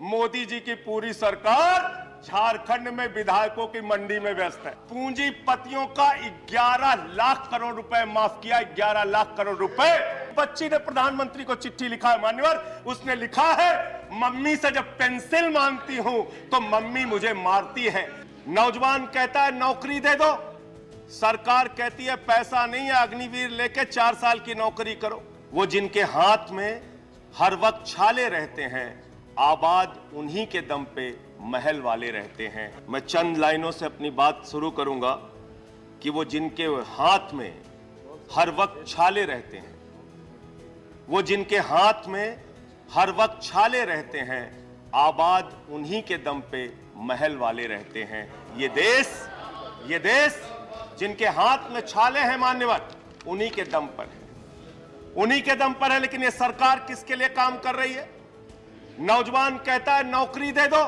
मोदी जी की पूरी सरकार झारखंड में विधायकों की मंडी में व्यस्त है। पूंजीपतियों का 11 लाख करोड़ रुपए माफ किया, 11 लाख करोड़ रुपए। बच्ची ने प्रधानमंत्री को चिट्ठी लिखा है मान्यवर, उसने लिखा है मम्मी से जब पेंसिल मांगती हूं तो मम्मी मुझे मारती है। नौजवान कहता है नौकरी दे दो, सरकार कहती है पैसा नहीं है, अग्निवीर लेके 4 साल की नौकरी करो। वो जिनके हाथ में हर वक्त छाले रहते हैं, आबाद उन्हीं के दम पे महल वाले रहते हैं। मैं चंद लाइनों से अपनी बात शुरू करूंगा कि वो जिनके हाथ में हर वक्त छाले रहते हैं, वो जिनके हाथ में हर वक्त छाले रहते हैं, आबाद उन्हीं के दम पे महल वाले रहते हैं। ये देश जिनके हाथ में छाले हैं मान्यवर, उन्हीं के दम पर है, उन्हीं के दम पर है। लेकिन ये सरकार किसके लिए काम कर रही है? नौजवान कहता है नौकरी दे दो,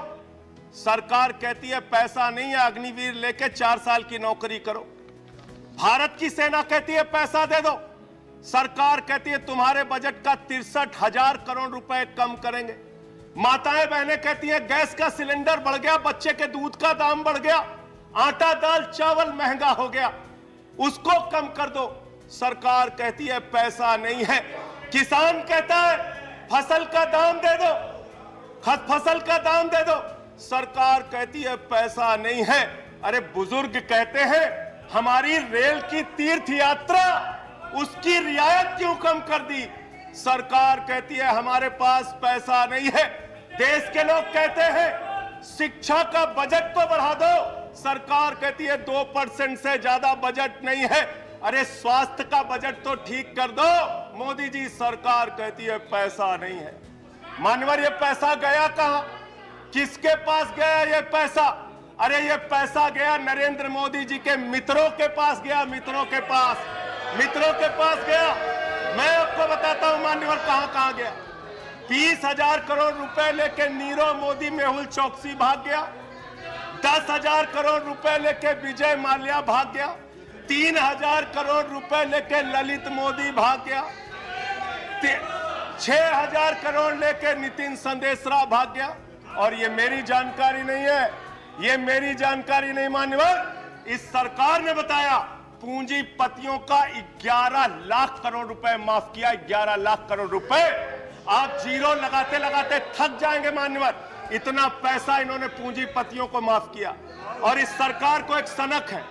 सरकार कहती है पैसा नहीं है, अग्निवीर लेके 4 साल की नौकरी करो। भारत की सेना कहती है पैसा दे दो, सरकार कहती है तुम्हारे बजट का 63,000 करोड़ रुपए कम करेंगे। माताएं बहनें कहती हैं गैस का सिलेंडर बढ़ गया, बच्चे के दूध का दाम बढ़ गया, आटा दाल चावल महंगा हो गया, उसको कम कर दो, सरकार कहती है पैसा नहीं है। किसान कहता है फसल का दाम दे दो, फसल का दाम दे दो, सरकार कहती है पैसा नहीं है। अरे बुजुर्ग कहते हैं हमारी रेल की तीर्थ यात्रा, उसकी रियायत क्यों कम कर दी, सरकार कहती है हमारे पास पैसा नहीं है। देश के लोग कहते हैं शिक्षा का बजट तो बढ़ा दो, सरकार कहती है 2% से ज्यादा बजट नहीं है। अरे स्वास्थ्य का बजट तो ठीक कर दो, मोदी जी सरकार कहती है पैसा नहीं है। मानवर ये पैसा गया कहां, किसके पास गया ये पैसा? अरे ये पैसा गया नरेंद्र मोदी जी के मित्रों के पास गया, मित्रों के पास गया। मैं आपको बताता हूं मान्यवर कहां गया। 20,000 करोड़ रुपए लेके नीरव मोदी मेहुल चौकसी भाग गया, 10,000 करोड़ रुपए लेके विजय माल्या भाग गया, 3,000 करोड़ रुपए लेके ललित मोदी भाग गया, 6,000 करोड़ लेके नितिन संदेशरा भाग गया। और ये मेरी जानकारी नहीं है, ये मेरी जानकारी नहीं मान्यवर, इस सरकार ने बताया पूंजीपतियों का 11 लाख करोड़ रुपए माफ किया, 11 लाख करोड़ रुपए। आप जीरो लगाते लगाते थक जाएंगे मान्यवर, इतना पैसा इन्होंने पूंजीपतियों को माफ किया। और इस सरकार को एक सनक है,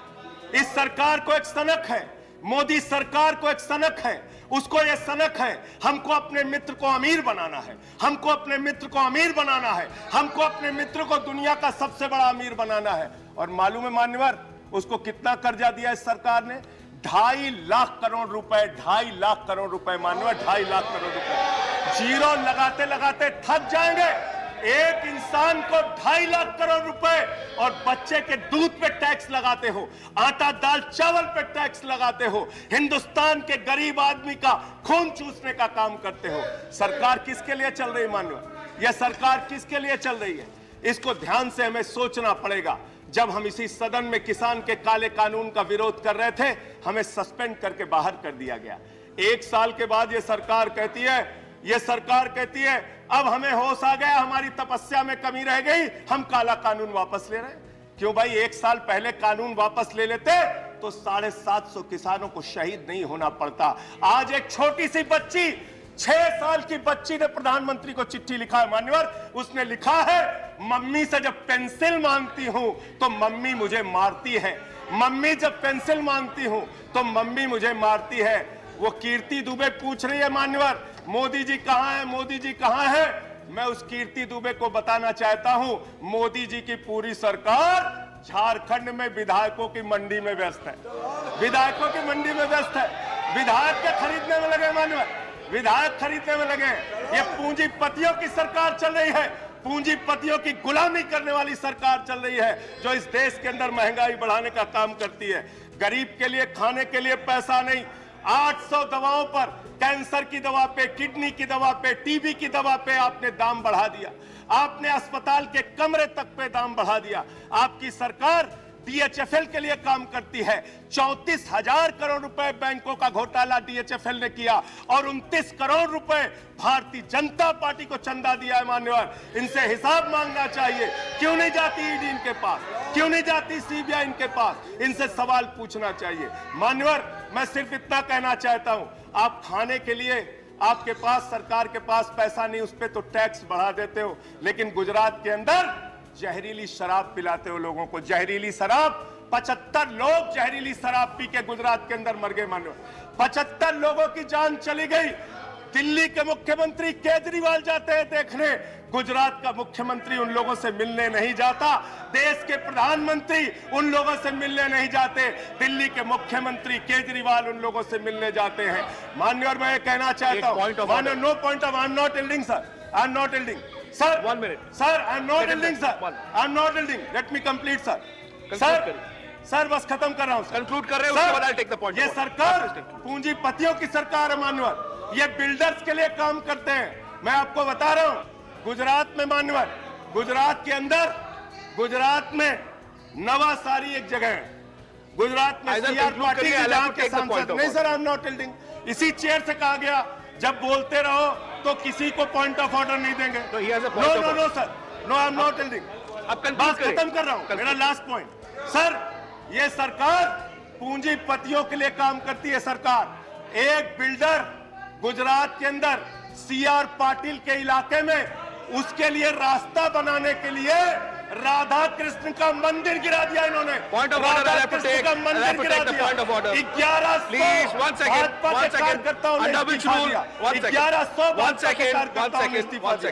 इस सरकार को एक सनक है, मोदी सरकार को एक सनक है, उसको ये सनक है हमको अपने मित्र को अमीर बनाना है, हमको अपने मित्र को अमीर बनाना है, हमको अपने मित्र को दुनिया का सबसे बड़ा अमीर बनाना है। और मालूम है मान्यवर उसको कितना कर्जा दिया इस सरकार ने? 2.5 लाख करोड़ रुपए, 2.5 लाख करोड़ रुपए मान्यवर, 2.5 लाख करोड़ रुपए। जीरो लगाते लगाते थक जाएंगे। एक इंसान को 2.5 लाख करोड़ रुपए और बच्चे के दूध पे टैक्स लगाते हो, आटा दाल चावल पे टैक्स लगाते हो, हिंदुस्तान के गरीब आदमी का खून चूसने का काम करते हो। सरकार किसके लिए चल रही मान्यवर? यह सरकार किसके लिए चल रही है? इसको ध्यान से हमें सोचना पड़ेगा। जब हम इसी सदन में किसान के काले कानून का विरोध कर रहे थे, हमें सस्पेंड करके बाहर कर दिया गया। 1 साल के बाद ये सरकार कहती है अब हमें होश आ गया, हमारी तपस्या में कमी रह गई, हम काला कानून वापस ले रहे हैं। क्यों भाई? 1 साल पहले कानून वापस ले लेते तो 750 किसानों को शहीद नहीं होना पड़ता। आज एक छोटी सी बच्ची, 6 साल की बच्ची ने प्रधानमंत्री को चिट्ठी लिखा है मान्यवर, उसने लिखा है मम्मी से जब पेंसिल मांगती हूं तो मम्मी मुझे मारती है, मम्मी जब पेंसिल मांगती हूं तो मम्मी मुझे मारती है। वो कीर्ति दुबे पूछ रही है मान्यवर मोदी जी कहां है, मोदी जी कहां है? मैं उस कीर्ति दुबे को बताना चाहता हूं मोदी जी की पूरी सरकार झारखंड में विधायकों की मंडी में व्यस्त है, विधायकों की मंडी में व्यस्त है। विधायक के खरीदने में लगे मान्यवर, विधायक खरीदने में लगे। ये पूंजीपतियों की सरकार चल रही है, पूंजीपतियों की गुलामी करने वाली सरकार चल रही है, जो इस देश के अंदर महंगाई बढ़ाने का काम करती है। गरीब के लिए खाने के लिए पैसा नहीं, 800 दवाओं पर, कैंसर की दवा पे, किडनी की दवा पे, टीबी की दवा पे आपने दाम बढ़ा दिया, आपने अस्पताल के कमरे तक पे दाम बढ़ा दिया। आपकी सरकार डीएचएफएल के लिए काम करती है। 34,000 करोड़ रुपए बैंकों का घोटाला डीएचएफएल ने किया और 29 करोड़ रुपए भारतीय जनता पार्टी को चंदा दिया है। मान्यवर, इनसे हिसाब मांगना चाहिए। क्यों नहीं जाती ईडी इनके पास, क्यों नहीं जाती सीबीआई इनके पास, इनसे सवाल पूछना चाहिए। मान्यवर, मैं सिर्फ इतना कहना चाहता हूं, आप खाने के लिए आपके पास, सरकार के पास पैसा नहीं, उस पर तो टैक्स बढ़ा देते हो, लेकिन गुजरात के अंदर जहरीली शराब पिलाते हो लोगों को। जहरीली शराब, 75 लोग जहरीली शराब पी के गुजरात के अंदर मर गए। मानो 75 लोगों की जान चली गई। दिल्ली के मुख्यमंत्री केजरीवाल जाते हैं देखने, गुजरात का मुख्यमंत्री उन लोगों से मिलने नहीं जाता। देश के प्रधानमंत्री उन लोगों से मिलने नहीं जाते, दिल्ली के मुख्यमंत्री केजरीवाल उन लोगों से मिलने जाते हैं। माननीय, और मैं ये कहना चाहता हूं, माननीय, no point of, I am not yielding sir, I am not yielding sir, 1 minute sir, I am not yielding sir, I am not yielding, let me complete sir. Sir बस खत्म कर रहा हूं, कंक्लूड कर रहे हो, आई टेक द पॉइंट। ये सरकार पूंजीपतियों की सरकार है मान्यवर, ये बिल्डर्स के लिए काम करते हैं। मैं आपको बता रहा हूं, गुजरात में मान्यवर, गुजरात के अंदर, गुजरात में नवासारी एक जगह है, गुजरात में सीआर पार्टी के जहां के सांसद, नहीं sir, I am not yielding, इसी चेयर से कहा गया जब बोलते रहो तो किसी को पॉइंट ऑफ ऑर्डर नहीं देंगे। No no no sir, no, I am not yielding. बात खत्म कर रहा हूं, मेरा लास्ट पॉइंट। सर, ये सरकार पूंजीपतियों के लिए काम करती है। सरकार, एक बिल्डर गुजरात के अंदर सीआर पाटिल के इलाके में, उसके लिए रास्ता बनाने के लिए राधा कृष्ण का मंदिर गिरा दिया इन्होंने। राधा कृष्ण का मंदिर गिरा दिया। 1100 भाजपा के कार्यकर्ताओं ने इस्तीफा दिया। 1100 भाजपा के कार्यकर्ताओं ने इस्तीफा दिया।